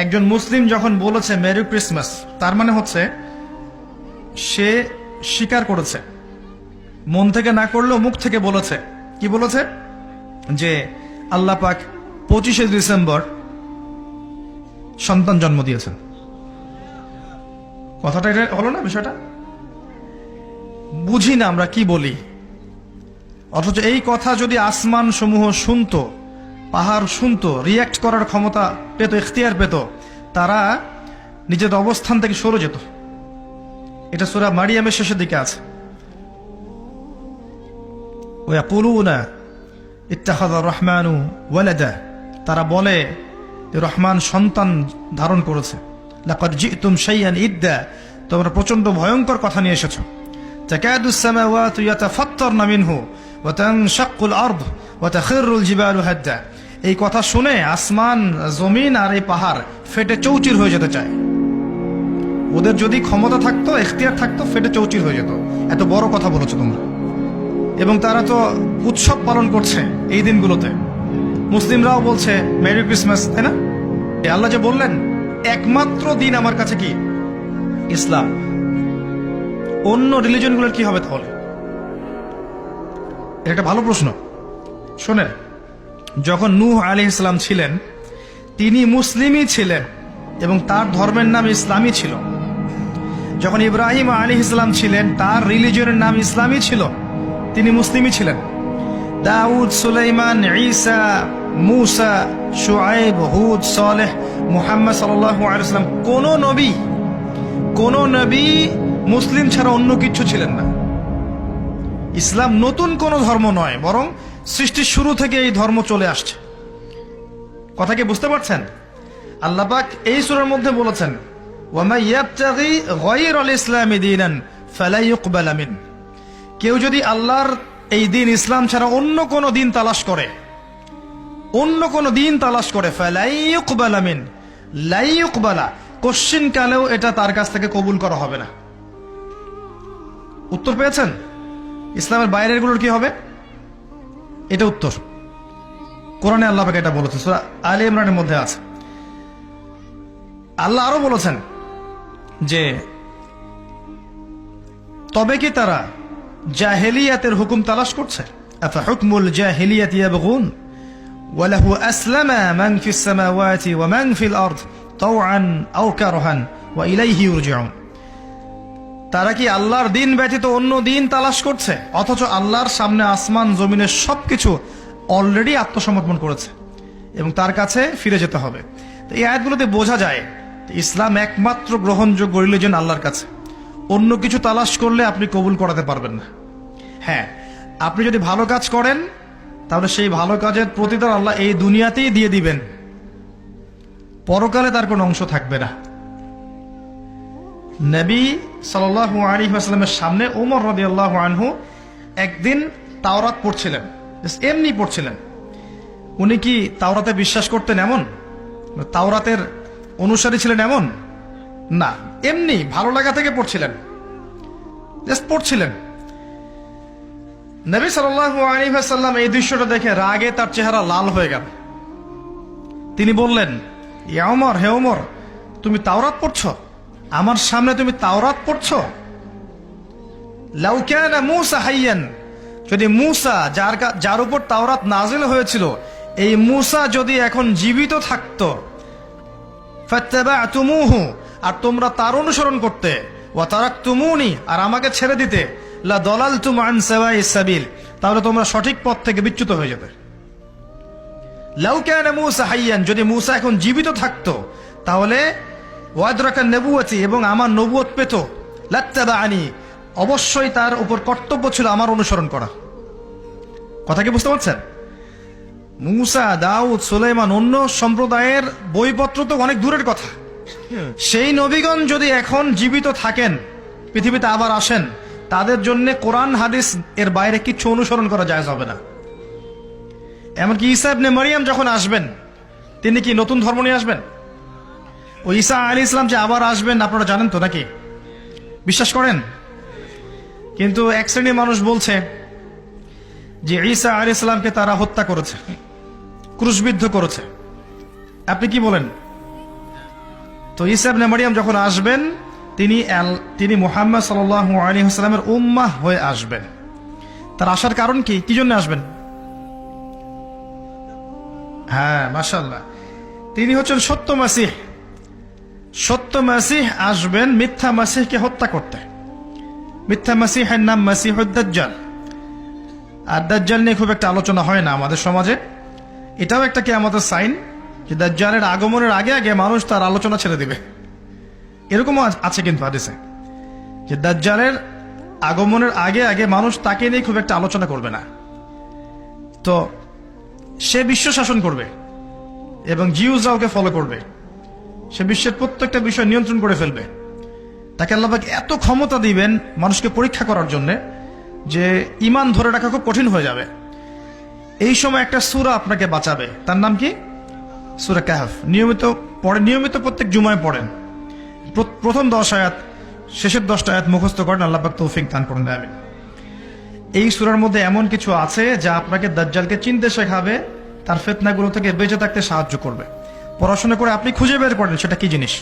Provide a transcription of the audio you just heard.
একজন মুসলিম যখন বলেছে মেরি ক্রিসমাস, তার মানে হচ্ছে সে স্বীকার করেছে, মন থেকে না করলেও মুখ থেকে বলেছে। কি বলেছে? যে আল্লাহ পাক 25শে ডিসেম্বর সন্তান জন্ম দিয়েছেন। কথাটা এটা হলো না? বিষয়টা বুঝি না আমরা কি বলি, অথচ এই কথা যদি আসমান সমূহ শুনতো, পাহাড় শুনতো, রিয়্যাক্ট করার ক্ষমতা পেত, ইখতিয়ার পেত, তারা নিজের অবস্থান থেকে সরে যেত। এটা সূরা মারিয়ামের শেষের দিকে আছে। ওয়াকুলুনা ইত্তাখাযা রহমানু ওয়ালাদা, তারা বলে যে রহমান সন্তান ধারণ করেছে। লাকাদ জিতুম শাইআন ইদ্দা, তোমরা প্রচন্ড ভয়ঙ্কর কথা নিয়ে এসেছো। তাকাদুস সামাওয়াতু ইয়াতাফাত্তারনা মিনহু ওয়া তানশাক্কুল আরদ ওয়া তাখিরুল জিবালু হাদ্দা। এই কথা শুনে আসমান, জমিন আর এই পাহাড় ফেটে চৌচির হয়ে যেতে চায়। ওদের যদি ক্ষমতা থাকতো, ইখতিয়ার থাকতো, ফেটে চৌচির হয়ে যেত। এত বড় কথা বলেছো তোমরা। এবং তারা তো উৎসব পালন করছে এই দিনগুলোতে। মুসলিমরাও বলছে মেরি ক্রিসমাস, তাই না? আল্লাহ যে বললেন একমাত্র দিন আমার কাছে কি? ইসলাম। অন্য রিলিজনগুলোর কি হবে তাহলে? এটা একটা ভালো প্রশ্ন। শোনেন, যখন নূহ আলাইহিস সালাম ছিলেন, তিনি মুসলিমই ছিলেন এবং তার ধর্মের নাম ইসলামই ছিল। যখন ইব্রাহিম আলাইহিস সালাম ছিলেন, তার রিলিজনের নাম ইসলামই ছিল, তিনি মুসলিমই ছিলেন। দাউদ, সুলাইমান, ঈসা, মূসা, শুআয়ব, হুদ, সালেহ, মুহাম্মদ সাল্লাল্লাহু আলাইহি ওয়াসাল্লাম, কোন নবী মুসলিম ছাড়া অন্য কিছু ছিলেন না। ইসলাম নতুন কোন ধর্ম নয়, বরং সৃষ্টির শুরু থেকে এই ধর্ম চলে আসছে। কথা কি বুঝতে পারছেন? আল্লাহ পাক এই সূরার মধ্যে বলেছেন, ওয়া মা ইয়াবতাগি গায়রাল ইসলামি দীনান ফালা ইউকবাল মিন। কেউ যদি আল্লাহর এই দিন ইসলাম ছাড়া অন্য কোন দিন তালাশ করে, ফালা ইউকবাল মিন, লা ইউকবালা, কোশ্চিন কালেও এটা তার কাছ থেকে কবুল করা হবে না। উত্তর পেয়েছেন? ইসলামের বাইরের গুলোর কি হবে? এটা উত্তর। কোরআনে আল্লাহ পাক এটা বলেছেন, সূরা আলে ইমরানের মধ্যে আছে। আল্লাহ আরো বলেছেন যে তবে কি তারা জাহেলিয়াতের হুকুম তালাশ করছে? আফা হুকমুল জাহেলিয়াতি ইয়াবগুন ওয়া লাহু আসলামা মান ফিস সামাওয়াতি ওয়া মান ফিল আরদ তাওআন আও কারহান ওয়া ইলাইহি ইরজিউন। তারা কি আল্লাহর দিন ব্যতীত অন্য দিন তালাশ করছে, অথচ আল্লাহর সামনে আসমান জমিনের সবকিছু অলরেডি আত্মসমর্পণ করেছে এবং তার কাছে ফিরে যেতে হবে। এই আয়াতগুলোতে বোঝা যায় ইসলাম একমাত্র গ্রহণযোগ্য রিলিজন আল্লাহর কাছে। অন্য কিছু তালাশ করলে আপনি কবুল করাতে পারবেন না। হ্যাঁ, আপনি যদি ভালো কাজ করেন, তাহলে সেই ভালো কাজের প্রতিদান আল্লাহ এই দুনিয়াতেই দিয়ে দিবেন, পরকালে তার কোনো অংশ থাকবে না। নবী সাল্লাল্লাহু আলাইহি ওয়াসাল্লামের সামনে ওমর রাদিয়াল্লাহু আনহু একদিন তাওরাত পড়ছিলেন, এমনি পড়ছিলেন। উনি কি তাওরাতে বিশ্বাস করতেন এমন? তাওরাতের অনুসারী ছিলেন এমন না, এমনি ভালো লাগা থেকে পড়ছিলেন, জাস্ট পড়ছিলেন। নবী সাল্লাল্লাহু আলাইহি ওয়াসাল্লাম এই দৃশ্যটা দেখে রাগে তার চেহারা লাল হয়ে গেল। তিনি বললেন, ইয়া ওমর, হে ওমর, তুমি তাওরাত পড়ছো? আমার সামনে তুমি তাওরাত পড়ছো? লাউ কানা মূসা হাইয়ান, যদি মূসা, যার উপর তাওরাত নাজিল হয়েছিল, এই মূসা যদি এখন জীবিত থাকতো, ফাত্তাবা'তুমুহু, আর তোমরা তার অনুসরণ করতে, ওয়া তারাকতুমুনি, আর আমাকে ছেড়ে দিতে, লা দালালতুম আন সাওয়াইস সাবিল, তাহলে তোমরা সঠিক পথ থেকে বিচ্যুত হয়ে যেতে। লাউ কানা মূসা হাইয়ান, যদি মূসা এখন জীবিত থাকতো, তাহলে ওয়াদরাকান নবুয়তি, এবং আমার নবুয়ত পেত, লাত্তাবা'আনি, অবশ্যই তার উপর কর্তব্য ছিল আমার অনুসরণ করা। কথা কি বুঝতে পারছেন? মূসা, দাউদ, সুলাইমান, অন্য সম্প্রদায়ের বইপত্র তো অনেক দূরের কথা। সেই নবীগণ যদি এখন জীবিত থাকেন, পৃথিবীতে আবার আসেন, তাদের জন্য কোরআন হাদিস এর বাইরে কিছু অনুসরণ করা জায়েজ হবে না। এমনকি ঈসা ইবনে মারিয়াম যখন আসবেন, তিনি কি নতুন ধর্ম নিয়ে আসবেন? ও ঈসা আলাইহিস সালাম যে আবার আসবেন আপনারা জানেন তো, নাকি বিশ্বাস করেন? কিন্তু এক শ্রেণীর মানুষ বলছে যে ঈসা আলাইহিস সালামকে তারা হত্যা করেছে, ক্রুশবিদ্ধ করেছে। আপনি কি বলেন? তো ঈসা ইবনে মারইয়াম যখন আসবেন তিনি মুহাম্মদ সাল্লাল্লাহু আলাইহি ওয়াসাল্লামের উম্মাহ হয়ে আসবেন। তার আসার কারণ কি, কি জন্য আসবেন? হ্যাঁ, মাশাআল্লাহ, তিনি হচ্ছেন সত্য মাসিহ। সত্য মাসিহ আসবেন মিথ্যা মাসিহকে হত্যা করতে। মিথ্যা মাসিহের নাম মাসিহুদ দাজ্জাল। আর দাজ্জাল নিয়ে খুব একটা আলোচনা হয় না আমাদের সমাজে। এটাও একটা কিয়ামতের সাইন যে দাজ্জালের আগমনের আগে আগে মানুষ তার আলোচনা ছেড়ে দিবে। এরকমও আছে কিন্তু হাদিসে যে দাজ্জালের আগমনের আগে আগে মানুষ তাকে নিয়ে খুব একটা আলোচনা করবে না। তো সে বিশ্ব শাসন করবে এবং জিউসরাওকে ফলো করবে। সে বিশ্বের প্রত্যেকটা বিষয় নিয়ন্ত্রণ করে ফেলবে। তাকে আল্লাহ পাক এত ক্ষমতা দিবেন মানুষকে পরীক্ষা করার জন্য যে ঈমান ধরে রাখা খুব কঠিন হয়ে যাবে। এই সময় একটা সূরা আপনাকে বাঁচাবে, তার নাম কি? সূরা কাহফ। নিয়মিত প্রত্যেক জুমায় পড়েন। প্রথম 10 আয়াত, শেষের 10টা আয়াত মুখস্থ করেন, আল্লাহ পাক তৌফিক দান করেন। আমিন। এই সূরার মধ্যে এমন কিছু আছে যা আপনাকে দাজ্জালকে চিনতে শেখাবে, তার ফিতনাগুলো থেকে বেঁচে থাকতে সাহায্য করবে। পড়াশোনা করে আপনি খুঁজে বের করেন সেটা কি জিনিস।